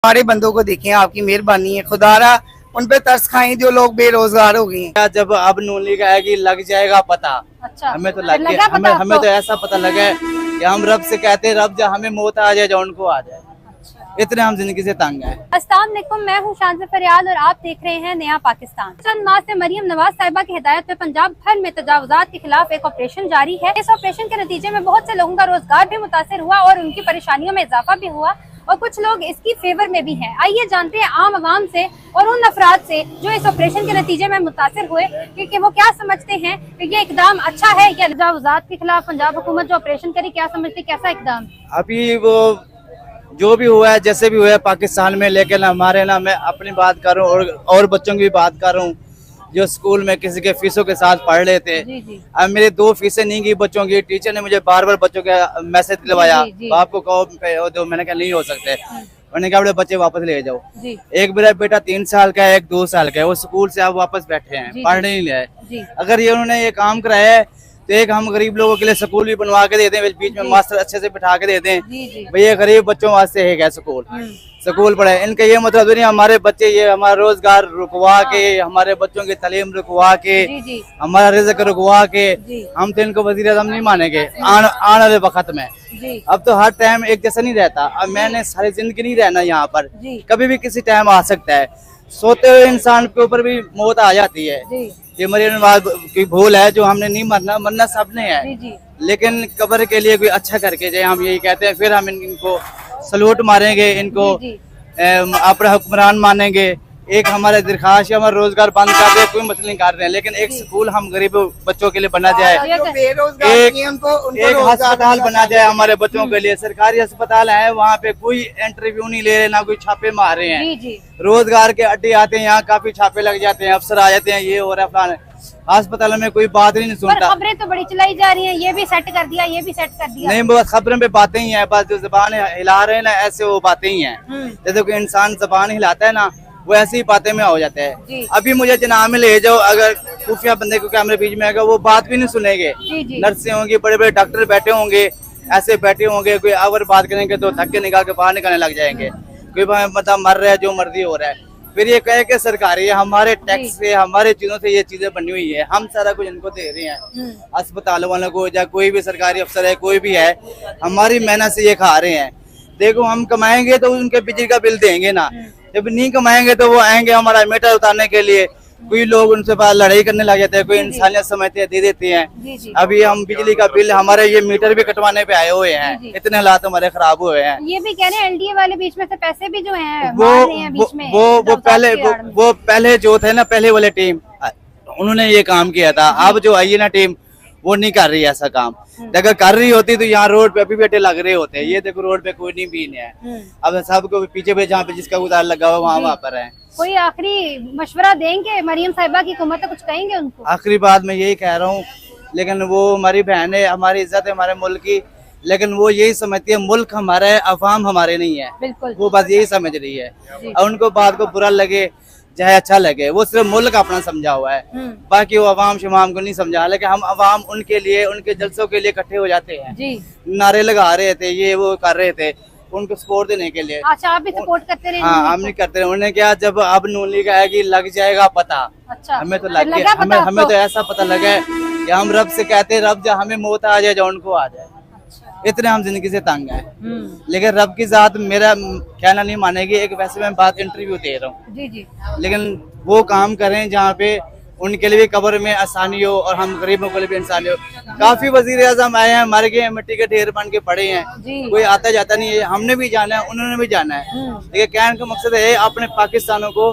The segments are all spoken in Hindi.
हमारे बंदों को देखें, आपकी मेहरबानी है, खुदारा उन पे तरस खाएं जो लोग बेरोजगार हो गए हैं। जब अब नून लीग आएगी लग जाएगा पता। अच्छा, हमें तो लग गया, हमें तो ऐसा पता लगा है कि हम रब से कहते हैं रब जब हमें मौत आ जाए जो उनको आ जाए। इतने हम जिंदगी से तंग हैं। अस्सलाम वालेकुम, मैं हूँ शान फरियाद और आप देख रहे हैं नया पाकिस्तान। चंद माह से मरियम नवाज साहिबा की हिदायत पे पंजाब भर में तजावुजात के खिलाफ एक ऑपरेशन जारी है। इस ऑपरेशन के नतीजे में बहुत से लोगों का रोजगार भी मुतासिर हुआ और उनकी परेशानियों में इजाफा भी हुआ और कुछ लोग इसकी फेवर में भी हैं। आइए जानते हैं आम आवाम से और उन अफराद से जो इस ऑपरेशन के नतीजे में मुतासिर हुए कि वो क्या समझते हैं कि ये इकदाम अच्छा है या तजावुजात के खिलाफ पंजाब हुकूमत जो ऑपरेशन करी, क्या समझते, कैसा इकदाम? अभी वो जो भी हुआ है जैसे भी हुआ है पाकिस्तान में, लेकिन हमारे ना मैं अपनी बात कर रहा हूँ और बच्चों की भी बात कर रहा हूँ जो स्कूल में किसी के फीसों के साथ पढ़ रहे थे। अब मेरे 2 फीसें नहीं गई बच्चों की। टीचर ने मुझे बार बार बच्चों का मैसेज दिलवाया, बाप को कहो तो मैंने कहा नहीं हो सकते। उन्होंने कहा बच्चे वापस ले जाओ। एक मेरा बेटा 3 साल का है, एक 2 साल का है, वो स्कूल से अब वापस बैठे हैं, पढ़ने नहीं गए। अगर ये उन्होंने ये काम कराया है तो एक हम गरीब लोगों के लिए स्कूल भी बनवा के दे दें, बीच में मास्टर अच्छे से बिठा के दे दें। भैया गरीब बच्चों वास्ते है क्या स्कूल पढ़े। इनका ये मतलब नहीं हमारे बच्चे ये हमारा रोजगार रुकवा के, हमारे बच्चों की तालीम रुकवा के, हमारा रिज़्क रुकवा के, हम तो इनको वज़ीर आज़म नहीं मानेंगे आने वाले वक्त में। अब तो हर टाइम एक जैसा नहीं रहता। अब मैंने सारी जिंदगी नहीं रहना यहाँ पर, कभी भी किसी टाइम आ सकता है। सोते हुए इंसान के ऊपर भी मौत आ जाती है। ये मरियम नवाज की भूल है जो हमने नहीं मरना सबने है, लेकिन कब्र के लिए कोई अच्छा करके जाए, हम यही कहते हैं। फिर हम इनको सलूट मारेंगे, इनको अपना हुक्मरान मानेंगे। एक हमारे दरखास्त हमारा रोजगार बंद कर दे, कोई मसला नहीं कर रहे हैं, लेकिन एक स्कूल हम गरीब बच्चों के लिए बना जाए, एक अस्पताल बना जाए हमारे बच्चों के लिए। सरकारी अस्पताल है, वहाँ पे कोई इंटरव्यू नहीं ले रहे, ना कोई छापे मार रहे हैं। रोजगार के अड्डे आते हैं, यहाँ काफी छापे लग जाते हैं, अफसर आ जाते हैं, ये हो रहा है फलाना। अस्पताल में कोई बात नहीं सुनता। खबरें तो बड़ी चलाई जा रही हैं, ये भी सेट कर दिया, ये भी सेट कर दिया। नहीं, बस खबरों पे बातें ही है, बस जो जबान हिला रहे हैं ना ऐसे वो बातें ही हैं। जैसे कोई इंसान जबान हिलाता है ना वो ऐसी ही बातें में हो जाते हैं। अभी मुझे जनाब में ले जाओ, अगर खुफिया बंदे को कैमरे बीच में आएगा वो बात भी नहीं सुनेंगे। नर्सें होंगी, बड़े बड़े डॉक्टर बैठे होंगे, ऐसे बैठे होंगे, कोई अगर बात करेंगे तो धक्के निकाल के बाहर निकलने लग जाएंगे। कोई मतलब मर रहा है, जो मर्जी हो रहा है। फिर ये कहे कि सरकारी है, हमारे टैक्स से हमारे चीजों से ये चीजें बनी हुई है, हम सारा कुछ इनको दे रहे हैं। अस्पतालों वालों को या कोई भी सरकारी अफसर है, कोई भी है, हमारी मेहनत से ये खा रहे हैं। देखो हम कमाएंगे तो उनके बिजली का बिल देंगे ना, जब नहीं कमाएंगे तो वो आएंगे हमारा मीटर उतारने के लिए। कोई लोग उनसे पास लड़ाई करने लग जाते हैं, कोई इंसानियत समझते हैं, दे देते हैं। अभी हम बिजली का बिल हमारे ये मीटर भी कटवाने पे आए हुए हैं, इतने हालात हमारे खराब हुए हैं। ये भी कह रहे हैं एलडीए वाले बीच में से पैसे भी जो हैं वो पहले जो थे ना, पहले वाले टीम उन्होंने ये काम किया था। अब जो आई है ना टीम वो नहीं कर रही ऐसा काम। अगर कर रही होती तो यहाँ रोड पे अभी बेटे लग रहे होते हैं। ये देखो रोड पे कोई नहीं भी नहीं है। अब सबको पीछे पे जहाँ पे जिसका उधार लगा हुआ वहाँ पर है। कोई आखिरी मशवरा देंगे मरियम साहिबा की हुकूमत, कुछ कहेंगे उनको? आखिरी बात मैं यही कह रहा हूँ, लेकिन वो हमारी बहन है, हमारी इज्जत है हमारे मुल्क की, लेकिन वो यही समझती है मुल्क हमारा है, अवाम हमारे नहीं है। बिल्कुल, वो बस यही समझ रही है। और उनको बात को बुरा लगे चाहे अच्छा लगे, वो सिर्फ मुल्क अपना समझा हुआ है, बाकी वो अवाम शमाम को नहीं समझा। लेकिन हम अवाम उनके लिए, उनके जलसों के लिए इकट्ठे हो जाते हैं, नारे लगा रहे थे, ये वो कर रहे थे उनको सपोर्ट देने के लिए। अच्छा, आप भी सपोर्ट करते रहे? हाँ, हम नहीं करते रहे। उन्होंने क्या, जब अब नून लीग आएगी लग जाएगा पता। अच्छा, हमें तो लग गया, हमें तो ऐसा पता लगा है कि हम रब से कहते हैं रब जब हमें मौत आ जाए जो उनको आ जाए। इतने हम जिंदगी से तंग है, लेकिन रब की जात मेरा कहना नहीं मानेगी। एक वैसे मैं बात इंटरव्यू दे रहा हूँ, लेकिन वो काम करें जहाँ पे उनके लिए भी कब्र में आसानी हो और हम गरीबों के लिए भी आसानी हो। काफी वजीर आजम आए हैं, मर गए, मिट्टी के ढेर बन के पड़े हैं, कोई आता जाता नहीं है। हमने भी जाना है, उन्होंने भी जाना है, लेकिन कहने का मकसद है अपने पाकिस्तानों को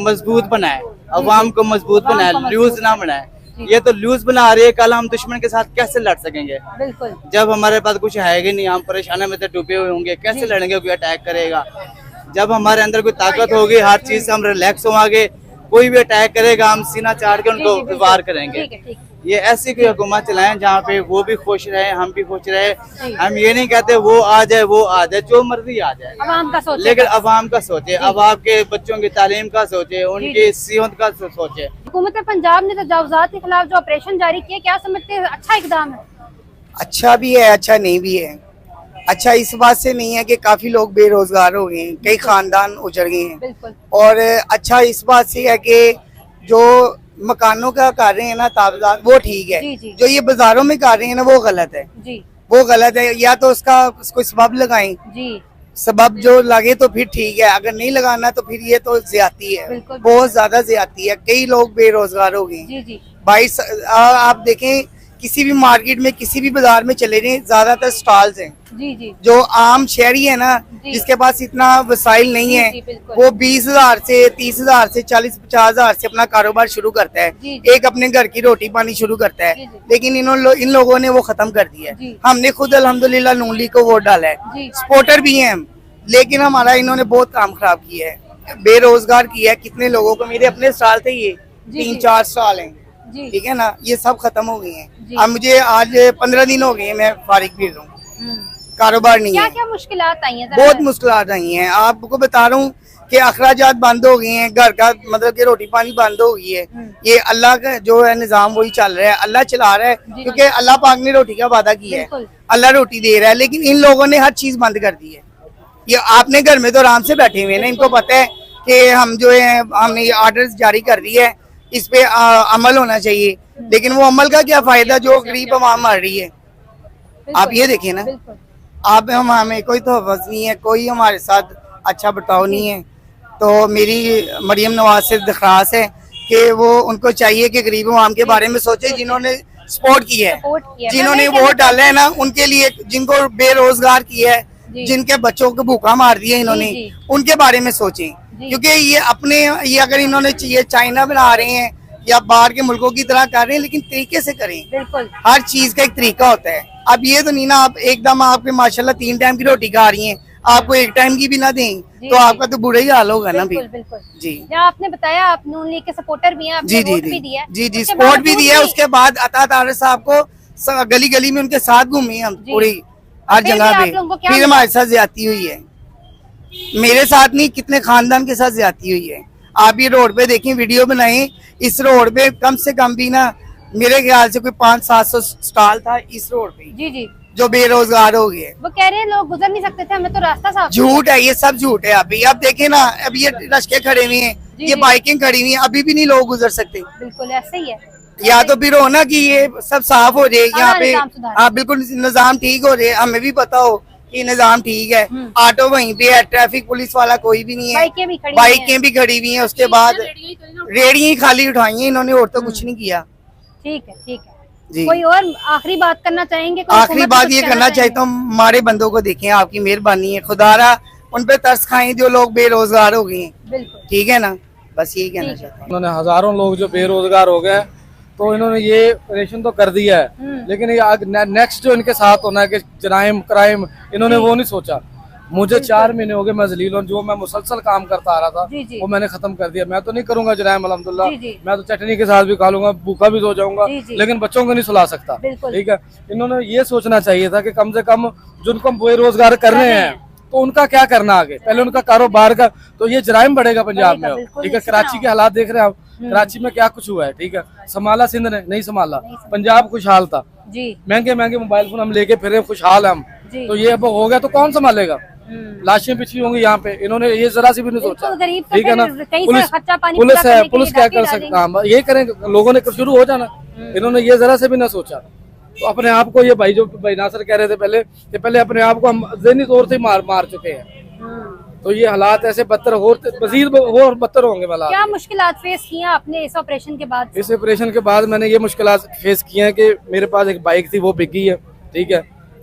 मजबूत बनाए, अवाम को मजबूत बनाए, लूज ना बनाए। ये तो लूज बना रही है, कल हम दुश्मन के साथ कैसे लड़ सकेंगे? बिल्कुल, नहीं। जब हमारे पास कुछ है ही नहीं, हम परेशानी में से डूबे हुए होंगे, कैसे लड़ेंगे? कोई अटैक करेगा। जब हमारे अंदर कोई ताकत होगी, हर चीज से हम रिलैक्स होंगे, कोई भी अटैक करेगा हम सीना चाट के उनको वार करेंगे। ये ऐसी कोई हुकूमत चलाएं जहाँ पे वो भी खुश रहे, हम भी खुश रहे। हम ये नहीं कहते वो आ जाए, वो आ जाए, जो मर्जी आ जाए, अवाम का सोचे, लेकिन अवाम का सोचे, अवाम के बच्चों की तालीम का सोचे, उनकी सेहत का सोचे। हुकूमत पंजाब ने तजावुजात के खिलाफ जो ऑपरेशन जारी किया, क्या समझते हैं अच्छा इकदाम है? अच्छा भी है, अच्छा नहीं भी है। अच्छा इस बात से नहीं है कि काफी लोग बेरोजगार हो गए हैं, कई खानदान उजड़ गए हैं। बिल्कुल। और अच्छा इस बात से है कि जो मकानों का कर रहे हैं ना ताबदार, वो ठीक है। जी, जी। जो ये बाजारों में कर रहे हैं ना वो गलत है, जी वो गलत है। या तो उसका कोई सबब लगाएं, जी सबब जो लगे तो फिर ठीक है, अगर नहीं लगाना तो फिर ये तो ज्यादती है, बिल्कुल। बहुत ज्यादा ज्यादती है। कई लोग बेरोजगार हो गए हैं। जी जी 22 आप देखें किसी भी मार्केट में किसी भी बाजार में चले जाएं, ज्यादातर स्टॉल्स हैं। जी जी जो आम शहरी है ना, जी। जिसके पास इतना वसाइल नहीं जी, है, जी, बिल्कुल। वो 20,000 से 30,000 से 40-50 हजार से अपना कारोबार शुरू करता है। जी, जी। एक अपने घर की रोटी पानी शुरू करता है। जी, जी। लेकिन इन लोगों ने वो खत्म कर दिया जी। है। हमने खुद अल्हम्दुलिल्लाह नून लीग को वोट डाला है, जी। सपोर्टर भी हैं हम, लेकिन हमारा इन्होंने बहुत काम खराब किया है, बेरोजगार किया है कितने लोगों को। मेरे अपने स्टॉल थे, ये जी, 3-4 स्टॉल हैं, जी ठीक है ना, ये सब खत्म हो गए हैं। जी। अब मुझे आज 15 दिन हो गए हैं, मैं फारिग भी हूँ, कारोबार नहीं क्या है। क्या मुश्किलात आई हैं? बहुत मुश्किलात आई हैं। आपको बता रहा हूँ कि अखराजात बंद हो गए हैं, घर का मतलब कि रोटी पानी बंद हो गई है। ये अल्लाह का जो है निजाम वही चल रहा है, अल्लाह चला रहा है, क्योंकि अल्लाह पाक ने रोटी का वादा किया है, बिल्कुल। अल्लाह रोटी दे रहा है। लेकिन इन लोगों ने हर चीज बंद कर दी है। ये आपने घर में तो आराम से बैठे हुए हैं ना, इनको पता है कि हम जो है हमने ये ऑर्डर जारी कर दिया है, इस पे अमल होना चाहिए। लेकिन वो अमल का क्या फायदा जो गरीब आवाम मर रही है। आप ये देखें ना, बिल्कुल। आप हमें कोई तोहफत नहीं है, कोई हमारे साथ अच्छा बर्ताव नहीं है। तो मेरी मरियम नवाज से दरख्वास्त है कि वो उनको चाहिए कि गरीब आवाम के बारे में सोचे, जिन्होंने सपोर्ट किया सपोर्ट है, किया है। जिन्होंने मैं वोट डाला है ना, उनके लिए, जिनको बेरोजगार किया है, जी। जिनके बच्चों को भूखा मार दिया इन्होंने, जी, जी। उनके बारे में सोचें। क्योंकि ये अपने ये अगर इन्होंने ये चाइना बना रहे हैं या बाहर के मुल्कों की तरह कर रहे हैं, लेकिन तरीके से करें। बिल्कुल। हर चीज का एक तरीका होता है। अब ये तो नहीं ना आप एकदम आपके माशाल्लाह 3 टाइम की रोटी खा रही हैं, आपको 1 टाइम की भी ना दें तो आपका तो बुरा ही हाल होगा ना। भी बिल्कुल बिल्कुल जी। जहाँ आपने बताया आप नून लीग के सपोर्टर भी हैं, आपने जी जी वोट भी जी दिया है। जी जी उसके सपोर्ट भी बावजूद दिया है। उसके बाद अता तारक साहब को गली गली में उनके साथ घूमे हम, जी। पूरी हर फिर भी जगह आप लोगों को पे। क्या फिर मिला? हमारे साथ ज्यादती हुई है, मेरे साथ नहीं कितने खानदान के साथ ज्यादती हुई है। आप ये रोड पे देखें, वीडियो बनाएं, इस रोड पे कम से कम भी ना मेरे ख्याल से कोई 500-700 स्टॉल था इस रोड पे, जी जी जो बेरोजगार हो गए। वो कह रहे हैं लोग गुजर नहीं सकते थे, हमें तो रास्ता साफ झूठ है, ये सब झूठ है। अभी आप देखें ना, अभी ये रश्के खड़े हुए हैं, जी, ये जी। बाइकें खड़ी हुई हैं, अभी भी नहीं लोग गुजर सकते। बिल्कुल ऐसे ही है। या तो फिर हो ना कि ये सब साफ हो जाए यहाँ पे, निजाम सुधार। हाँ बिल्कुल निजाम ठीक हो जाए, हमें भी पता हो कि निजाम ठीक है। ऑटो वहीं पे है, ट्रैफिक पुलिस वाला कोई भी नहीं है, बाइकें भी खड़ी हुई बाइकें भी खड़ी हुई हैं। उसके बाद रेड़ियां ही खाली उठाई हैं इन्होंने, और तो कुछ नहीं किया। ठीक है ठीक है। जी। कोई और आखिरी बात करना चाहेंगे? कोई आखिरी हुकूमत को बात कुछ ये कहना करना चाहेंगे? चाहता हूँ, हमारे बंदों को देखें, आपकी मेहरबानी है, खुदारा उन पे तरस खाएं जो लोग बेरोजगार हो गए हैं, बिल्कुल ठीक है ना, बस यही कहना चाहता हूँ। उन्होंने हजारों लोग जो बेरोजगार हो गए, तो इन्होंने ये रेशन तो कर दिया है, लेकिन ये नेक्स्ट जो इनके साथ होना है कि जराइम क्राइम, इन्होंने वो नहीं सोचा। मुझे 4 महीने हो गए, मैं जलील हूं, जो मैं मुसलसल काम करता आ रहा था जी, जी। वो मैंने खत्म कर दिया। मैं तो नहीं करूंगा जराइम अल्हम्दुलिल्लाह, जी, जी। मैं तो चटनी के साथ भी खा लूंगा, भूखा भी सो जाऊंगा, जी, जी। लेकिन बच्चों को नहीं सुला सकता। बिल्कुल। ठीक है, इन्होंने ये सोचना चाहिए था कि कम से कम जिनको बेरोजगार कर रहे हैं तो उनका क्या करना आगे, पहले उनका कारोबार का, तो ये जराइम बढ़ेगा पंजाब बढ़ेगा, में। बिल्कुल, ठीक है, इसी कराची तरह। के हालात देख रहे हैं आप, कराची में क्या कुछ हुआ है। ठीक है, संभाला सिंध ने नहीं संभाला, पंजाब खुशहाल था, जी महंगे महंगे मोबाइल फोन हम लेके फिरे, खुशहाल हम। जी। तो ये अब हो गया तो कौन संभालेगा? लाशें बिछी होंगी यहाँ पे, इन्होंने ये जरा सी भी नहीं सोचा। बिल्कुल, गरीब तो ठीक है ना, फिर कहीं से पुलिस खर्चा पानी पुलिस पूरा है, करने के पुलिस लिए क्या डाके कर डालेंगे। सकता है, ये करें, लोगों ने शुरू हो जाना। इन्होंने ये जरा से भी ना सोचा। तो अपने आप को, ये भाई जो भाई नासर कह रहे थे पहले, कि पहले अपने आप को हम ज़हनी तौर से मार चुके हैं। तो ये हालात ऐसे बदतर मजीद और बदतर होंगे। वाला क्या मुश्किलात फेस की हैं आपने इस ऑपरेशन के बाद? इस ऑपरेशन के बाद मैंने ये मुश्किलात फेस की हैं कि मेरे पास एक बाइक थी, वो बिक गई है। ठीक है,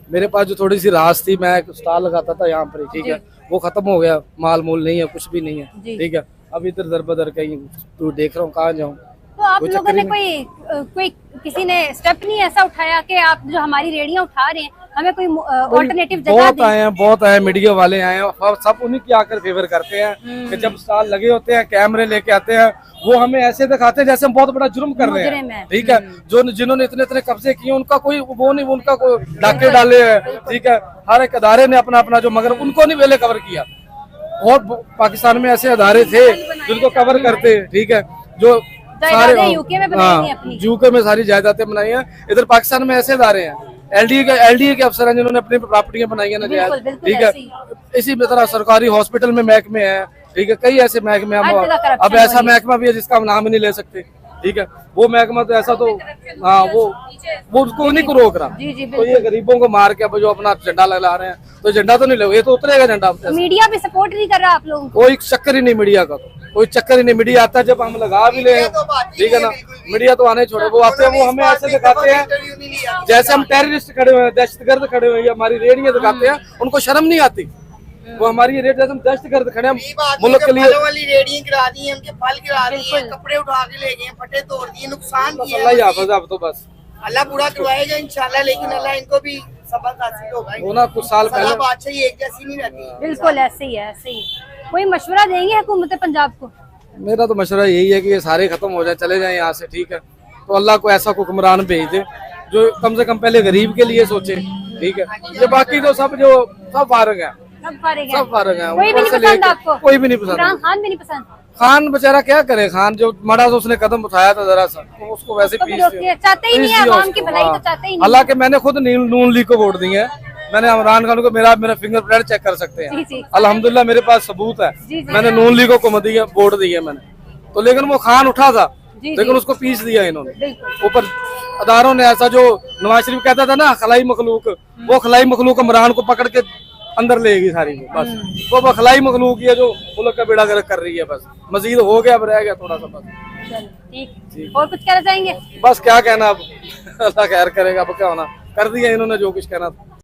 मेरे पास जो थोड़ी सी रास थी, मैं स्टॉल लगाता था यहाँ पर, ठीक है, वो खत्म हो गया, माल मूल नहीं है, कुछ भी नहीं है। ठीक है, अब इधर दर बदर कहीं तो देख रहा हूँ कहाँ जाऊँ। तो आप कोई लोगों ने चक्कर कोई किसी ने स्टेप नहीं ऐसा उठाया कि आप जो हमारी रेडियां उठा रहे हैं, हमें कोई ऑल्टरनेटिव जगह बहुत दें? आए हैं, बहुत आए, मीडिया वाले आए हैं, और सब उन्हीं की आकर फेवर करते हैं कि जब स्टॉल लगे होते हैं, कैमरे लेके आते हैं, वो हमें ऐसे दिखाते हैं जैसे हम बहुत बड़ा जुर्म कर रहे मुजरिम हैं। है। ठीक है, जो जिन्होंने इतने इतने कब्जे किए, उनका कोई वो नहीं, उनका कोई डाके डाले हैं। ठीक है, हर एक अदारे ने अपना अपना जो, मगर उनको नहीं पहले कवर किया। और पाकिस्तान में ऐसे अदारे थे जिनको कवर करते। ठीक है, जो सारे यूके में बनाई हैं अपनी। यूके में सारी जायदादें बनाई हैं, इधर पाकिस्तान में ऐसे अदारे हैं, एलडीए के अफसर हैं जिन्होंने अपनी प्रॉपर्टियां बनाई है बिल्कुल, नाजायज, बिल्कुल ठीक है। ऐसे इसी तरह सरकारी हॉस्पिटल में महकमे हैं, ठीक है, कई ऐसे महकमे हर जगह अब corruption ऐसा हो रही है। महकमा भी है जिसका हम नाम ही नहीं ले सकते, ठीक है। वो महकमा तो ऐसा तो हाँ वो उसको नहीं को रोक रहा। जी, जी, तो ये गरीबों को मार के अब जो अपना झंडा लगा रहे हैं, तो झंडा तो नहीं लगे, ये तो उतरेगा झंडा। मीडिया भी सपोर्ट नहीं कर रहा आप लोगों को। कोई चक्कर ही नहीं मीडिया का, तो कोई चक्कर ही नहीं। मीडिया आता है जब हम लगा भी ले, ठीक है ना, मीडिया तो आने छोड़ो, वो आते हैं, वो हमें ऐसे दिखाते हैं जैसे हम टेररिस्ट खड़े हुए हैं, दहशतगर्द खड़े हुए हैं, हमारी रेडियां दिखाते हैं, उनको शर्म नहीं आती। वो हमारी रेड जैसे हम दहशतगर्द खड़े हैं मुल्क के लिए। फलों वाली रेडियां गिरा दी हैं, उनके फल गिरा दिए, कपड़े उठा के ले गए, फटे तोड़ दिए, नुकसान किया अल्लाह ही हाफ़िज़, अब तो बस अल्लाह पूरा करवाएगा इंशाल्लाह, लेकिन अल्लाह इनको भी सबक हासिल होगा। वो ना कुछ साल सदा पहले बादशाही एक जैसी नहीं रहती। बिल्कुल ऐसे ही है, ऐसे ही। कोई मशवरा देंगे हुकूमत पंजाब को? मेरा तो मशवरा यही है कि ये सारे खत्म हो जाए, चले जाए यहाँ से, ठीक है। तो अल्लाह को ऐसा हुक्मरान भेज दे जो कम से कम पहले गरीब के लिए सोचे, ठीक है। ये बाकी तो सब फारग है, सब फारिग हैं। सब फारग है। कोई भी नहीं पसंद आपको? कोई भी नहीं पसंद। इमरान खान भी नहीं पसंद? खान बेचारा क्या करे, खान जो मरा तो उसने कदम उठाया था जरा सा, तो उसको वैसे उसको भी रोकिए, चाहते ही नहीं है, आवाम की भलाई तो चाहते ही नहीं। हालांकि मैंने खुद नून लीग को वोट दिए है, मैंने इमरान खान को मेरा फिंगरप्रिंट चेक कर सकते जी, हैं, जी। अल्हम्दुलिल्लाह मेरे पास सबूत है। जी, जी। मैंने नून लीग को वोट दिए मैंने, तो लेकिन वो खान उठा था, जी, लेकिन जी। उसको पीस दिया इन्होंने। बिल्कुल। ऊपर अदारों ने ऐसा, जो नवाज शरीफ कहता था ना खलाई मखलूक, वो खलाई मखलूक इमरान को पकड़ के अंदर लेगी सारी, बस वो खलाई मखलूक ही है जो मुल्क का बेड़ा गर्क कर रही है। बस मजीद हो गया, अब रह गया थोड़ा सा, बस चलो ठीक। और कुछ कहना चाहेंगे? बस क्या कहना अब अल्लाह खैर करेगा, अब क्या होना, कर दिया इन्होंने जो कुछ कहना था।